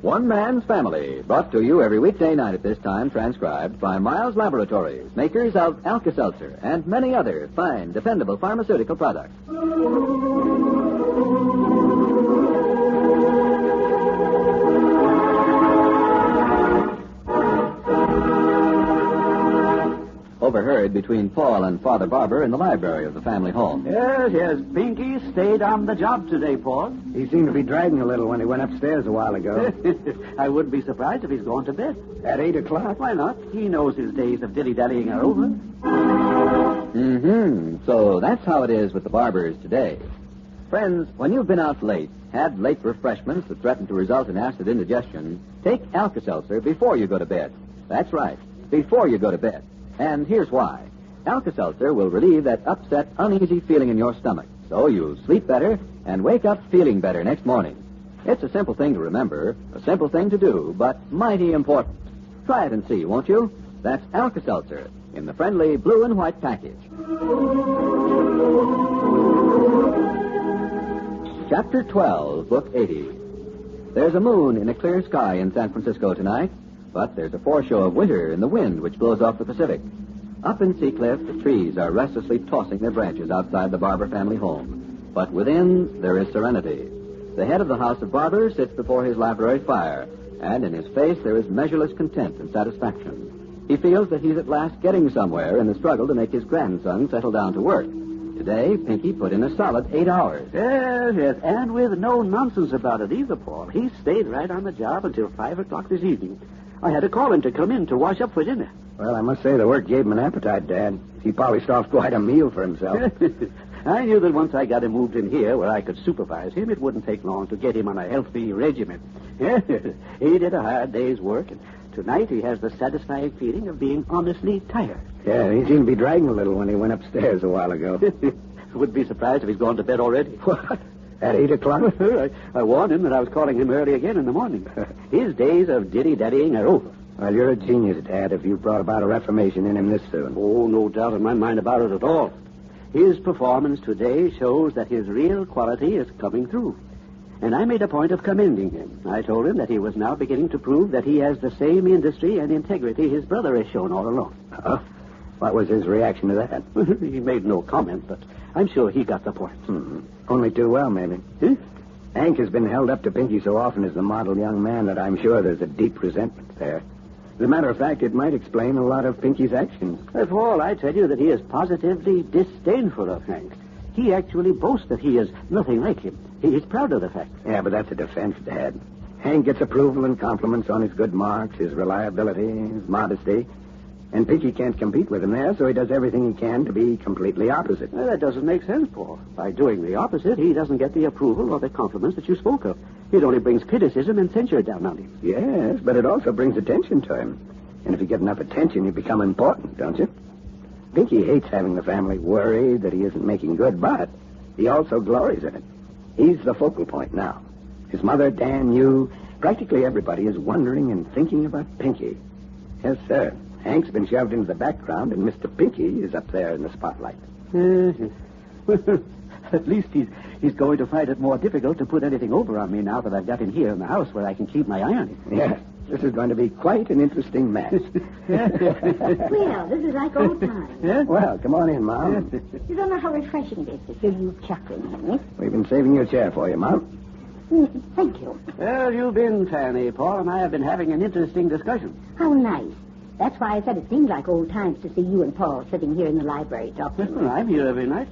One Man's Family, brought to you every weekday night at this time, transcribed by Miles Laboratories, makers of Alka-Seltzer and many other fine, dependable pharmaceutical products. Overheard between Paul and Father Barbour in the library of the family home. Yes, Pinky stayed on the job today, Paul. He seemed to be dragging a little when he went upstairs a while ago. I wouldn't be surprised if he's going to bed. At 8 o'clock? Why not? He knows his days of dilly-dallying are over. So that's how it is with the Barbours today. Friends, when you've been out late, had late refreshments that threaten to result in acid indigestion, take Alka-Seltzer before you go to bed. That's right, before you go to bed. And here's why. Alka-Seltzer will relieve that upset, uneasy feeling in your stomach, so you'll sleep better and wake up feeling better next morning. It's a simple thing to remember, a simple thing to do, but mighty important. Try it and see, won't you? That's Alka-Seltzer in the friendly blue and white package. Chapter 12, Book 80. There's a moon in a clear sky in San Francisco tonight. But there's a foreshow of winter in the wind which blows off the Pacific. Up in Seacliff, the trees are restlessly tossing their branches outside the Barbour family home. But within, there is serenity. The head of the house of Barbour sits before his library fire, and in his face there is measureless content and satisfaction. He feels that he's at last getting somewhere in the struggle to make his grandson settle down to work. Today, Pinky put in a solid 8 hours. Yes, and with no nonsense about it either, Paul. He stayed right on the job until 5 o'clock this evening. I had to call him to come in to wash up for dinner. Well, I must say the work gave him an appetite, Dad. He polished off quite a meal for himself. I knew that once I got him moved in here where I could supervise him, it wouldn't take long to get him on a healthy regimen. He did a hard day's work, and tonight he has the satisfying feeling of being honestly tired. Yeah, he seemed to be dragging a little when he went upstairs a while ago. Wouldn't be surprised if he's gone to bed already. What? At 8 o'clock? I warned him that I was calling him early again in the morning. His days of dilly-dallying are over. Well, you're a genius, Dad, if you brought about a reformation in him this soon. Oh, no doubt in my mind about it at all. His performance today shows that his real quality is coming through. And I made a point of commending him. I told him that he was now beginning to prove that he has the same industry and integrity his brother has shown all along. What was his reaction to that? He made no comment, but I'm sure he got the point. Only too well, maybe. Hank has been held up to Pinky so often as the model young man that I'm sure there's a deep resentment there. As a matter of fact, it might explain a lot of Pinky's actions. Paul, I tell you that he is positively disdainful of Hank. He actually boasts that he is nothing like him. He is proud of the fact. Yeah, but that's a defense, Dad. Hank gets approval and compliments on his good marks, his reliability, his modesty. And Pinky can't compete with him there, so he does everything he can to be completely opposite. Well, that doesn't make sense, Paul. By doing the opposite, he doesn't get the approval or the compliments that you spoke of. It only brings criticism and censure down on him. Yes, but it also brings attention to him. And if you get enough attention, you become important, don't you? Pinky hates having the family worried that he isn't making good, but he also glories in it. He's the focal point now. His mother, Dan, you, practically everybody is wondering and thinking about Pinky. Yes, sir. Hank's been shoved into the background, and Mr. Pinky is up there in the spotlight. At least he's going to find it more difficult to put anything over on me now that I've got him here in the house where I can keep my eye on him. Yes, this is going to be quite an interesting match. Well, this is like old times. Yeah? Well, come on in, Mom. You don't know how refreshing it is to hear you chuckling, Henry. We've been saving your chair for you, Mom. Thank you. Well, you've been, Fanny. Paul and I have been having an interesting discussion. How nice. That's why I said it seemed like old times to see you and Paul sitting here in the library talking. I'm here every night.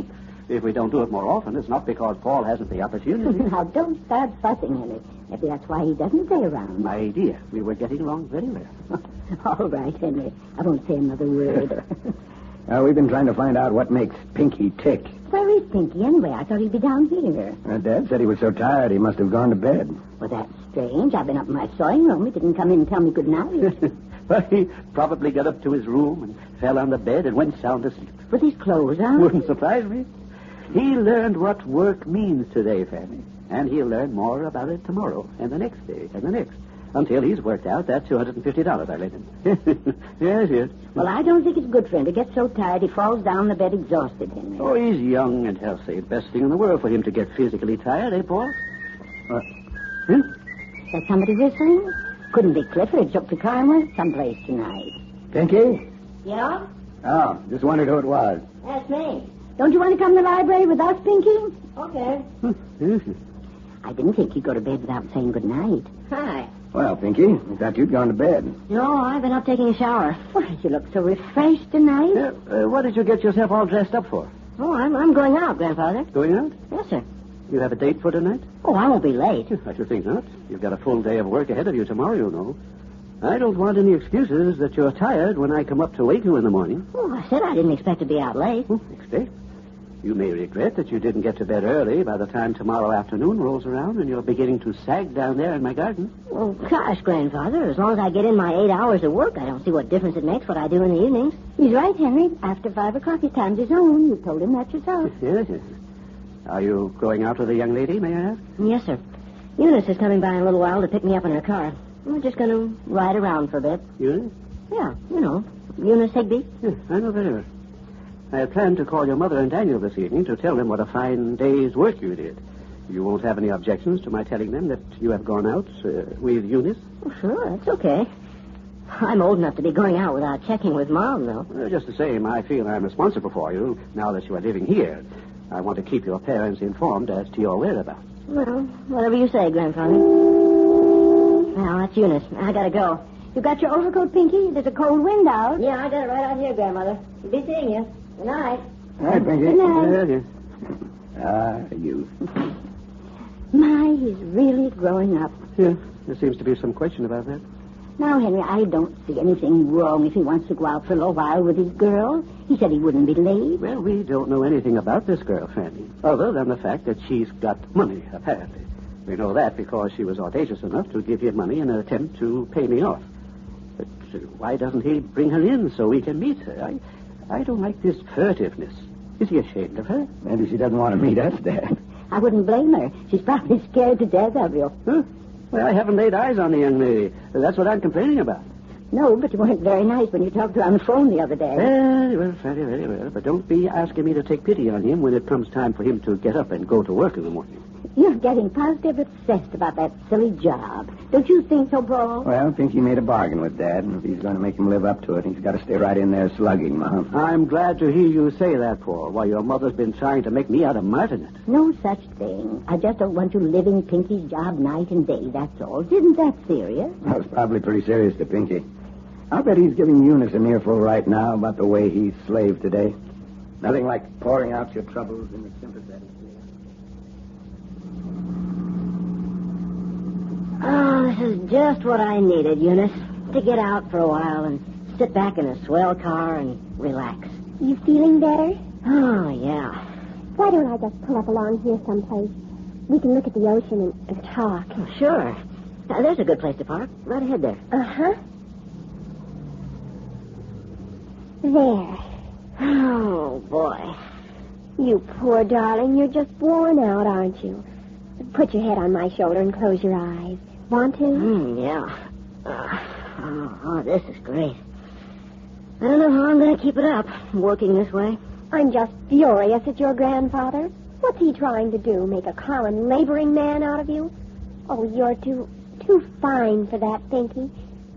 If we don't do it more often, it's not because Paul hasn't the opportunity. Now, don't start fussing, Henry. Maybe that's why he doesn't stay around. My dear, we were getting along very well. All right, Henry. I won't say another word. We've been trying to find out what makes Pinky tick. Where is Pinky, anyway? I thought he'd be down here. Dad said he was so tired he must have gone to bed. Well, that's strange. I've been up in my sewing room. He didn't come in and tell me good night. Well, he probably got up to his room and fell on the bed and went sound asleep. With his clothes on? Wouldn't surprise me. He learned what work means today, Fanny. And he'll learn more about it tomorrow and the next day and the next. Until he's worked out that $250 I lent him. Yes. Well, I don't think it's good for him to get so tired he falls down the bed exhausted, Henry. Oh, he's young and healthy. Best thing in the world for him to get physically tired, eh, Paul? that somebody whistling? Couldn't be Clifford. Took the car and went someplace tonight. Pinky? Yeah? Oh, just wondered who it was. That's me. Don't you want to come to the library with us, Pinky? Okay. I didn't think you'd go to bed without saying good night. Hi. Well, Pinky, I thought you'd gone to bed. No, I've been up taking a shower. Why, you look so refreshed tonight. What did you get yourself all dressed up for? Oh, I'm going out, Grandfather. Going out? Yes, sir. You have a date for tonight? Oh, I won't be late. I should think not. You've got a full day of work ahead of you tomorrow, you know. I don't want any excuses that you're tired when I come up to wake you in the morning. Oh, I said I didn't expect to be out late. Expect? You may regret that you didn't get to bed early by the time tomorrow afternoon rolls around and you're beginning to sag down there in my garden. Well, gosh, Grandfather, as long as I get in my 8 hours of work, I don't see what difference it makes what I do in the evenings. He's right, Henry. After 5 o'clock, his time's his own. You told him that yourself. Yes. Are you going out with a young lady, may I ask? Yes, sir. Eunice is coming by in a little while to pick me up in her car. We're just going to ride around for a bit. Eunice? Yeah, you know, Eunice Higby. Yes, I know very well. I had planned to call your mother and Daniel this evening to tell them what a fine day's work you did. You won't have any objections to my telling them that you have gone out with Eunice? Oh, sure, that's okay. I'm old enough to be going out without checking with Mom, though. Well, just the same, I feel I'm responsible for you now that you are living here. I want to keep your parents informed as to your whereabouts. Well, whatever you say, Grandfather. Now, that's Eunice. I gotta go. You got your overcoat, Pinky? There's a cold wind out. Yeah, I got it right out here, Grandmother. We'll be seeing you. Good night. All right, Pinky. Good night. You. My, he's really growing up. Yeah, there seems to be some question about that. Now, Henry, I don't see anything wrong if he wants to go out for a little while with his girl. He said he wouldn't be late. Well, we don't know anything about this girl, Fanny, other than the fact that she's got money, apparently. We know that because she was audacious enough to give him money in an attempt to pay me off. But why doesn't he bring her in so we can meet her? I don't like this furtiveness. Is he ashamed of her? Maybe she doesn't want to meet us, Dad. I wouldn't blame her. She's probably scared to death of you. Huh? Well, I haven't laid eyes on the young lady. That's what I'm complaining about. No, but you weren't very nice when you talked to her on the phone the other day. Very well, Fanny, very well. But don't be asking me to take pity on him when it comes time for him to get up and go to work in the morning. You're getting positive obsessed about that silly job. Don't you think so, Paul? Well, Pinky made a bargain with Dad, and if he's going to make him live up to it, he's got to stay right in there slugging, Mom. I'm glad to hear you say that, Paul, while your mother's been trying to make me out a martinet. No such thing. I just don't want you living Pinky's job night and day, that's all. Isn't that serious? That was probably pretty serious to Pinky. I'll bet he's giving Eunice an earful right now about the way he's slaved today. Nothing like pouring out your troubles in the sympathetic way. Oh, this is just what I needed, Eunice. To get out for a while and sit back in a swell car and relax. You feeling better? Oh, yeah. Why don't I just pull up along here someplace? We can look at the ocean and talk. Oh, sure. There's a good place to park. Right ahead there. Uh-huh. There. Oh, boy. You poor darling, you're just worn out, aren't you? Put your head on my shoulder and close your eyes. Want to? Yeah. This is great. I don't know how I'm going to keep it up, working this way. I'm just furious at your grandfather. What's he trying to do, make a common laboring man out of you? Oh, you're too fine for that, Pinky.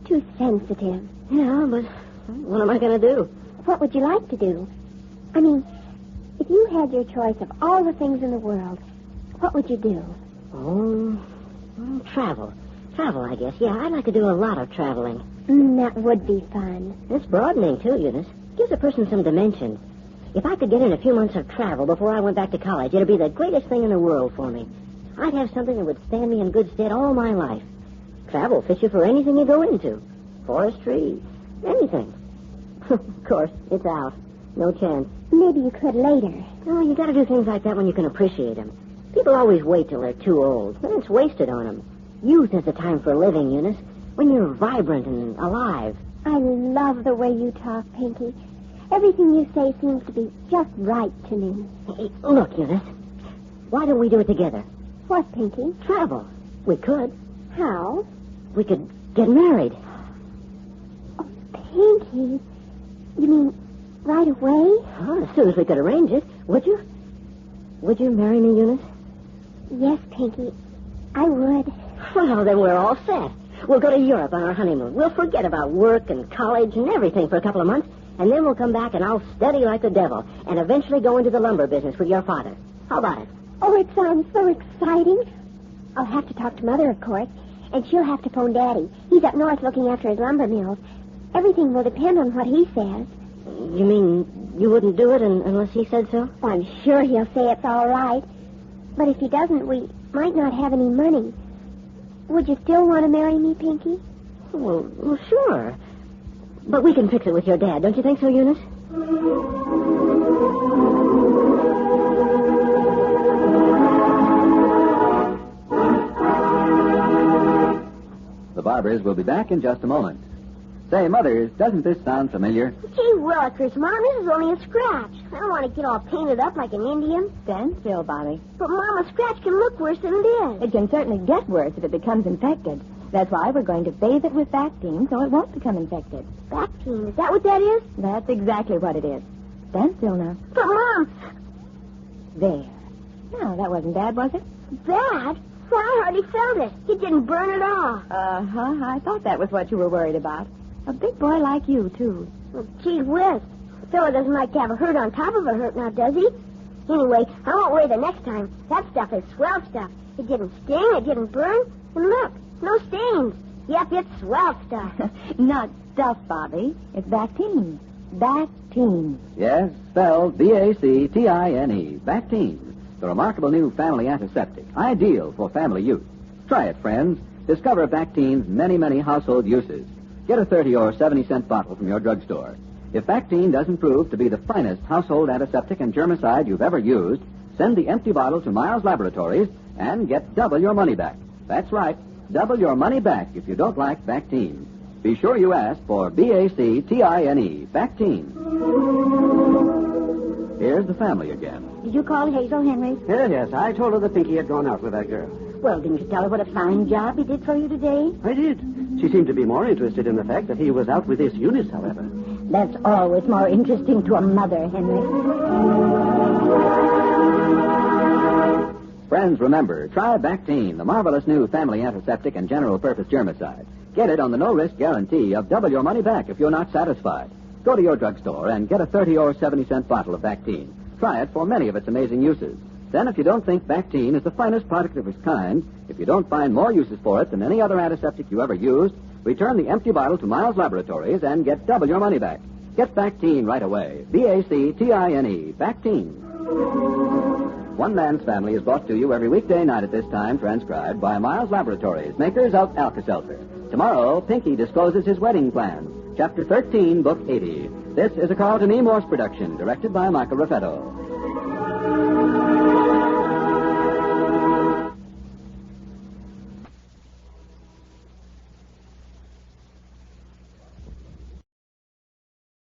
Too sensitive. Yeah, but what am I going to do? What would you like to do? I mean, if you had your choice of all the things in the world, what would you do? Oh, travel. Travel, I guess. Yeah, I'd like to do a lot of traveling. That would be fun. It's broadening, too, Eunice. Gives a person some dimension. If I could get in a few months of travel before I went back to college, it'd be the greatest thing in the world for me. I'd have something that would stand me in good stead all my life. Travel fits you for anything you go into. Forestry, anything. Of course, it's out. No chance. Maybe you could later. Oh, you got to do things like that when you can appreciate them. People always wait till they're too old. Then it's wasted on them. Youth is the time for living, Eunice, when you're vibrant and alive. I love the way you talk, Pinky. Everything you say seems to be just right to me. Hey, look, Eunice. Why don't we do it together? What, Pinky? Travel. We could. How? We could get married. Oh, Pinky. You mean right away? Oh, as soon as we could arrange it. Would you? Would you marry me, Eunice? Yes, Pinky. I would. Well, then we're all set. We'll go to Europe on our honeymoon. We'll forget about work and college and everything for a couple of months, and then we'll come back and I'll study like the devil and eventually go into the lumber business with your father. How about it? Oh, it sounds so exciting. I'll have to talk to Mother, of course, and she'll have to phone Daddy. He's up north looking after his lumber mills. Everything will depend on what he says. You mean you wouldn't do it unless he said so? Well, I'm sure he'll say it's all right. But if he doesn't, we might not have any money. Would you still want to marry me, Pinky? Well, sure. But we can fix it with your dad. Don't you think so, Eunice? The Barbours will be back in just a moment. Say, Mothers, doesn't this sound familiar? Gee willikers, Mom, this is only a scratch. I don't want to get all painted up like an Indian. Stand still, Bobby. But, Mom, a scratch can look worse than it is. It can certainly get worse if it becomes infected. That's why we're going to bathe it with Bactine so it won't become infected. Bactine, is that what that is? That's exactly what it is. Stand still now. But, Mom... There. Now, that wasn't bad, was it? Bad? Well, I hardly felt it. It didn't burn at all. Uh-huh. I thought that was what you were worried about. A big boy like you, too. Well, gee whiz. A fellow doesn't like to have a hurt on top of a hurt now, does he? Anyway, I won't worry the next time. That stuff is swell stuff. It didn't sting, it didn't burn. And look, no stains. Yep, it's swell stuff. Not stuff, Bobby. It's Bactine. Bactine. Yes, spelled Bactine. Bactine. The remarkable new family antiseptic. Ideal for family use. Try it, friends. Discover Bactine's many, many household uses. Get a 30 or 70-cent bottle from your drugstore. If Bactine doesn't prove to be the finest household antiseptic and germicide you've ever used, send the empty bottle to Miles Laboratories and get double your money back. That's right, double your money back if you don't like Bactine. Be sure you ask for Bactine, Bactine. Here's the family again. Did you call Hazel, Henry? Yes, I told her that Pinky had gone out with that girl. Well, didn't you tell her what a fine job he did for you today? I did. She seemed to be more interested in the fact that he was out with this Eunice, however. That's always more interesting to a mother, Henry. Friends, remember, try Bactine, the marvelous new family antiseptic and general-purpose germicide. Get it on the no-risk guarantee of double your money back if you're not satisfied. Go to your drugstore and get a 30 or 70-cent bottle of Bactine. Try it for many of its amazing uses. Then, if you don't think Bactine is the finest product of its kind, if you don't find more uses for it than any other antiseptic you ever used, return the empty bottle to Miles Laboratories and get double your money back. Get Bactine right away. Bactine, Bactine. One Man's Family is brought to you every weekday night at this time, transcribed by Miles Laboratories, makers of Alka-Seltzer. Tomorrow, Pinky discloses his wedding plans. Chapter 13, Book 80. This is a Carlton E. Morse production, directed by Michael Raffetto.